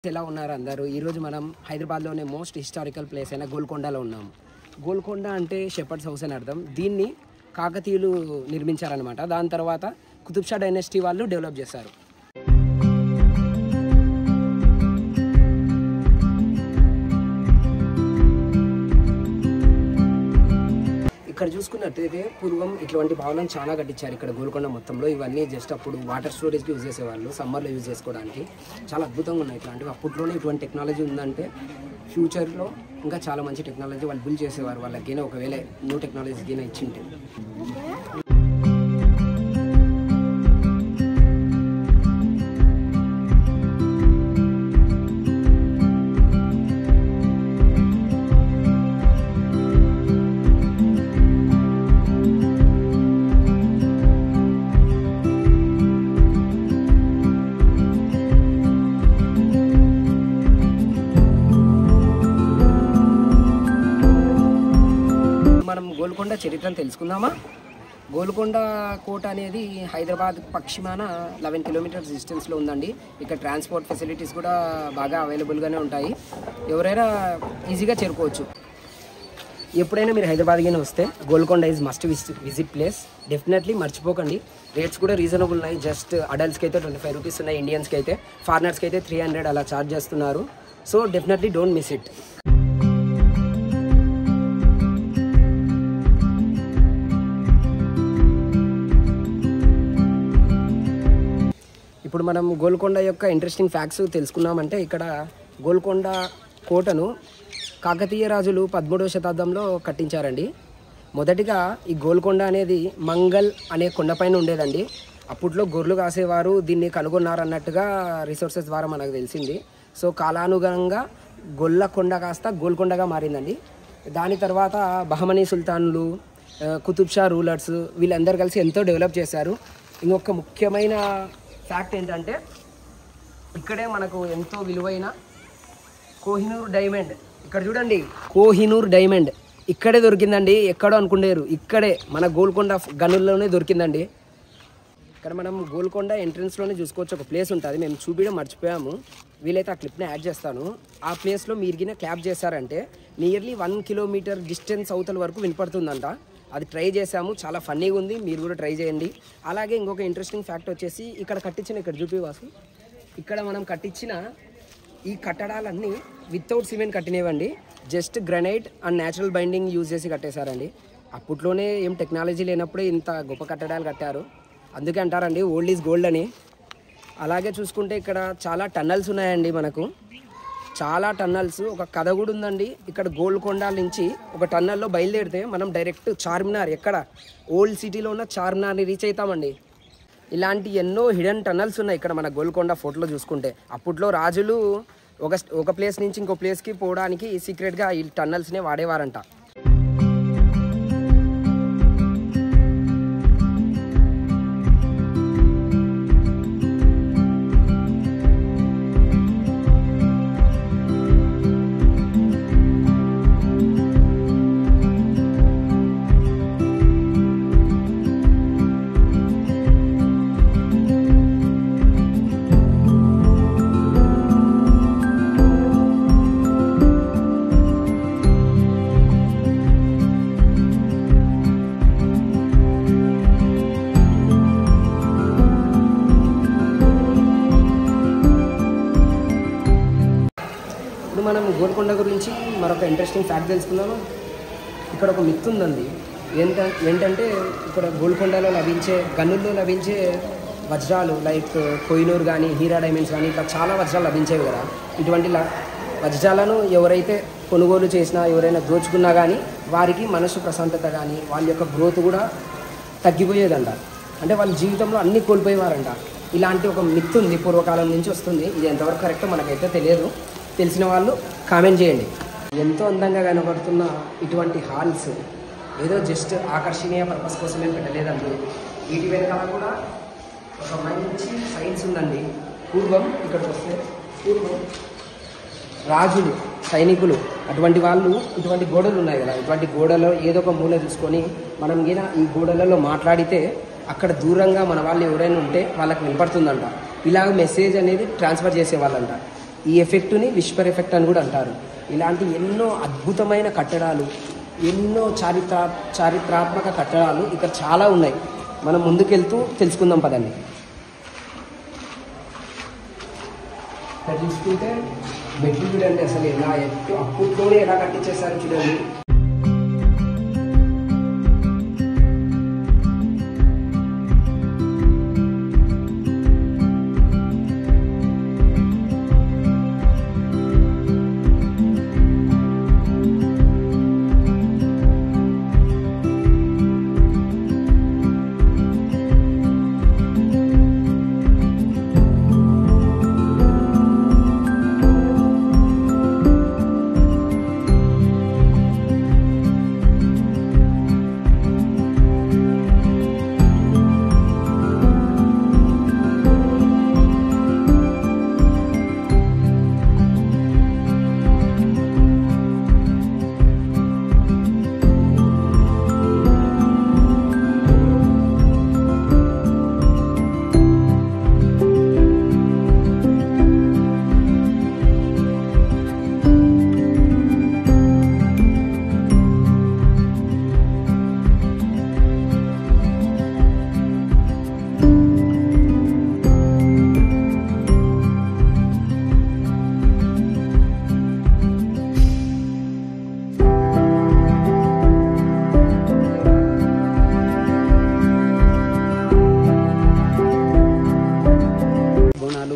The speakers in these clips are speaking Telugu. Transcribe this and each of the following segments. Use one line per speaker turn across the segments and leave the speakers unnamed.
ఎలా ఉన్నారు అందరూ? ఈరోజు మనం హైదరాబాద్లోనే మోస్ట్ హిస్టారికల్ ప్లేస్ అయిన గోల్కొండలో ఉన్నాము. గోల్కొండ అంటే షెపర్డ్స్ హౌస్ అని అర్థం. దీన్ని కాకతీయులు నిర్మించారనమాట. దాని తర్వాత కుతుబ్ షా డైనెస్టీ వాళ్ళు డెవలప్ చేశారు. ఇక్కడ చూసుకున్నట్టయితే పూర్వం ఇటువంటి భవనాలు చాలా కట్టించారు ఇక్కడ గోల్కొండ మొత్తంలో. ఇవన్నీ జస్ట్ అప్పుడు వాటర్ స్టోరేజ్కి యూజ్ చేసేవాళ్ళు, సమ్మర్లో యూజ్ చేసుకోవడానికి. చాలా అద్భుతంగా ఉన్నాయి ఇట్లాంటివి. అప్పట్లోనే ఇటువంటి టెక్నాలజీ ఉందంటే ఫ్యూచర్లో ఇంకా చాలా మంచి టెక్నాలజీ వాళ్ళు బిల్డ్ చేసేవారు. వాళ్ళకైనా ఒకవేళ న్యూ టెక్నాలజీకైనా ఇచ్చింటే. మనం గోల్కొండ చరిత్రను తెలుసుకుందామా? గోల్కొండ కోట అనేది హైదరాబాద్ పశ్చిమాన 11 కిలోమీటర్స్ డిస్టెన్స్లో ఉందండి. ఇక్కడ ట్రాన్స్పోర్ట్ ఫెసిలిటీస్ కూడా బాగా అవైలబుల్గానే ఉంటాయి. ఎవరైనా ఈజీగా చేరుకోవచ్చు. ఎప్పుడైనా మీరు హైదరాబాద్గానే వస్తే Golconda is must visit place. Definitely మర్చిపోకండి. రేట్స్ కూడా రీజనబుల్ ఉన్నాయి. జస్ట్ అడల్ట్స్కి అయితే 25 రూపీస్ ఉన్నాయి, ఇండియన్స్కి అయితే, ఫారినర్స్కి అయితే 300 అలా ఛార్జ్ చేస్తున్నారు. So definitely don't miss it. ఇప్పుడు మనం గోల్కొండ యొక్క ఇంట్రెస్టింగ్ ఫ్యాక్ట్స్ తెలుసుకున్నామంటే, ఇక్కడ గోల్కొండ కోటను కాకతీయ రాజులు 13వ శతాబ్దంలో కట్టించారండి. మొదటిగా ఈ గోల్కొండ అనేది మంగల్ అనే కొండపైన ఉండేదండి. అప్పట్లో గొర్రెలు కాసేవారు, దీన్ని కనుగొన్నారు అన్నట్టుగా రిసోర్సెస్ ద్వారా మనకు తెలిసింది. సో కాలానుగుణంగా గొల్లకొండ కాస్త గోల్కొండగా మారిందండి. దాని తర్వాత బహమనీ సుల్తాన్లు, కుతుబ్ షా రూలర్స్ వీళ్ళందరూ కలిసి ఎంతో డెవలప్ చేశారు. ఇంకొక ముఖ్యమైన ఫ్యాక్ట్ ఏంటంటే, ఇక్కడే మనకు ఎంతో విలువైన కోహినూర్ డైమండ్, ఇక్కడ చూడండి, కోహినూర్ డైమండ్ ఇక్కడే దొరికిందండి. ఎక్కడో అనుకునేరు, ఇక్కడే మన గోల్కొండ గనుల్లోనే దొరికిందండి. ఇక్కడ మనం గోల్కొండ ఎంట్రన్స్లోనే చూసుకోవచ్చు. ఒక ప్లేస్ ఉంటుంది, మేము చూపించడం మర్చిపోయాము. వీలైతే ఆ క్లిప్ని యాడ్ చేస్తాను. ఆ ప్లేస్లో మీరు క్యాప్ చేశారంటే నియర్లీ 1 కిలోమీటర్ డిస్టెన్స్ అవతల వరకు వినపడుతుందంట. అది ట్రై చేసాము, చాలా ఫన్నీగా ఉంది. మీరు కూడా ట్రై చేయండి. అలాగే ఇంకొక ఇంట్రెస్టింగ్ ఫ్యాక్ట్ వచ్చేసి, ఇక్కడ చూపివాసు, ఇక్కడ మనం కట్టించిన ఈ కట్టడాలన్నీ వితౌట్ సిమెంట్ కట్టినవండి. Just granite and natural binding use చేసి కట్టేశారండి. అప్పట్లోనే ఏం టెక్నాలజీ లేనప్పుడే ఇంత గొప్ప కట్టడాలు కట్టారు. అందుకే అంటారండి ఓల్డ్ ఈజ్ గోల్డ్ అని. అలాగే చూసుకుంటే ఇక్కడ చాలా టన్నల్స్ ఉన్నాయండి. మనకు చాలా టన్నల్స్, ఒక కథ కూడా ఉందండి. ఇక్కడ గోల్కొండ నుంచి ఒక టన్నల్లో బయలుదేరితే మనం డైరెక్ట్ చార్మినార్, ఎక్కడ ఓల్డ్ సిటీలో ఉన్న చార్మినార్ని రీచ్ అవుతామండి. ఇలాంటి ఎన్నో హిడెన్ టన్నల్స్ ఉన్నాయి ఇక్కడ మన గోల్కొండ ఫోటోలో చూసుకుంటే. అప్పట్లో రాజులు ఒక ప్లేస్ నుంచి ఇంకో ప్లేస్కి పోవడానికి సీక్రెట్గా ఈ టన్నల్స్నే వాడేవారంట. మనం గోల్కొండ గురించి మరొక ఇంట్రెస్టింగ్ ఫ్యాక్ట్ తెలుసుకుందాము. ఇక్కడ ఒక మిత్ ఉందండి. ఏంటంటే ఇక్కడ గోల్కొండలో గనుల్లో లభించే వజ్రాలు, లైక్ కోహినూర్ కానీ, హీరా డైమండ్స్ కానీ, ఇట్లా చాలా వజ్రాలు లభించేవి కదా. ఇటువంటి వజ్రాలను ఎవరైతే కొనుగోలు చేసినా, ఎవరైనా దోచుకున్నా కానీ వారికి మనసు ప్రశాంతత కానీ, వాళ్ళ యొక్క గ్రోత్ కూడా తగ్గిపోయేదంట. అంటే వాళ్ళ జీవితంలో అన్నీ కోల్పోయేవారంట. ఇలాంటి ఒక మిత్ ఉంది, పూర్వకాలం నుంచి వస్తుంది. ఇది ఎంతవరకు కరెక్టో మనకైతే తెలియదు. తెలిసిన వాళ్ళు కామెంట్ చేయండి. ఎంతో అందంగా కనబడుతున్న ఇటువంటి హాల్స్ ఏదో జస్ట్ ఆకర్షణీయ పర్పస్ కోసమే పెట్టలేదండి. వీటి వెనకాల కూడా ఒక మంచి సైన్స్ ఉందండి. పూర్వం ఇక్కడికి వస్తే రాజులు, సైనికులు అటువంటి వాళ్ళు ఇటువంటి గోడలు ఉన్నాయి కదా, ఇటువంటి గోడలో ఏదో ఒక మూల చూసుకొని మనం గిన ఈ గోడలలో మాట్లాడితే అక్కడ దూరంగా మన వాళ్ళు ఎవరైనా ఉంటే వాళ్ళకి వినపడుతుందంట. ఇలాగ మెసేజ్ అనేది ట్రాన్స్ఫర్ చేసేవాళ్ళంట. ఈ ఎఫెక్ట్ని విస్పర్ ఎఫెక్ట్ అని కూడా అంటారు. ఇలాంటి ఎన్నో అద్భుతమైన కట్టడాలు, ఎన్నో చారిత్రాత్మక కట్టడాలు ఇక్కడ చాలా ఉన్నాయి. మనం ముందుకెళ్తూ తెలుసుకుందాం పదండి. ఇక్కడ చూసుకుంటే మెట్లు చూడండి, అసలు ఎలా ఎత్తు అప్పట్లోనే ఎలా కట్టించేస్తారు చూడండి.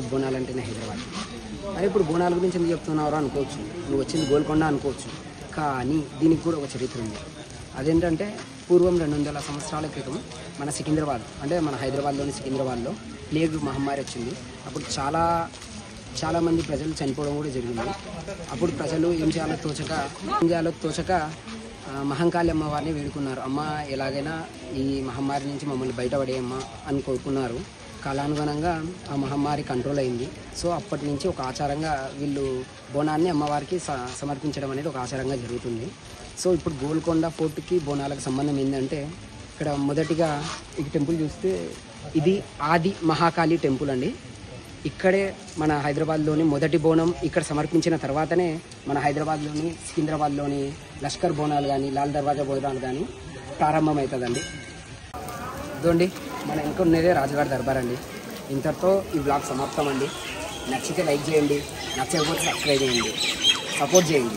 బోనాలు అంటేనే హైదరాబాద్ అని. ఇప్పుడు బోనాల గురించి ఎందుకు చెప్తున్నారో అనుకోవచ్చు, నువ్వు వచ్చింది గోల్కొండ అనుకోవచ్చు. కానీ దీనికి కూడా ఒక చరిత్ర ఉంది. అదేంటంటే పూర్వం 200 సంవత్సరాల క్రితం మన సికింద్రాబాద్, అంటే మన హైదరాబాద్లోని సికింద్రాబాద్లో ప్లేగ్ మహమ్మారి వచ్చింది. అప్పుడు చాలామంది ప్రజలు చనిపోవడం కూడా జరిగింది. అప్పుడు ప్రజలు ఏం చేయాలో తోచక మహంకాళి అమ్మవారిని వేడుకున్నారు. అమ్మ ఎలాగైనా ఈ మహమ్మారి నుంచి మమ్మల్ని బయటపడేయమ్మా అని కోరుకున్నారు. కాలానుగుణంగా ఆ మహమ్మారి కంట్రోల్ అయింది. సో అప్పటి నుంచి ఒక ఆచారంగా వీళ్ళు బోనాన్ని అమ్మవారికి సమర్పించడం అనేది ఒక ఆచారంగా జరుగుతుంది. సో ఇప్పుడు గోల్కొండ ఫోర్ట్కి బోనాలకు సంబంధం ఏంటంటే, ఇక్కడ మొదటిగా ఈ టెంపుల్ చూస్తే ఇది ఆది మహాకాళి టెంపుల్ అండి. ఇక్కడే మన హైదరాబాద్లోని మొదటి బోనం ఇక్కడ సమర్పించిన తర్వాతనే మన హైదరాబాద్లోని సికింద్రాబాద్లోని లష్కర్ బోనాలు కానీ లాల్ దర్వాజా బోనాలు కానీ ప్రారంభమవుతుందండి. ఇదండి మన ఇంకొన్నదే రాజుగారి దర్బార్ అండి. ఇంతటితో ఈ బ్లాగ్ సమాప్తం అండి. నచ్చితే లైక్ చేయండి, నచ్చకపోతే సబ్స్క్రైబ్ చేయండి, సపోర్ట్ చేయండి.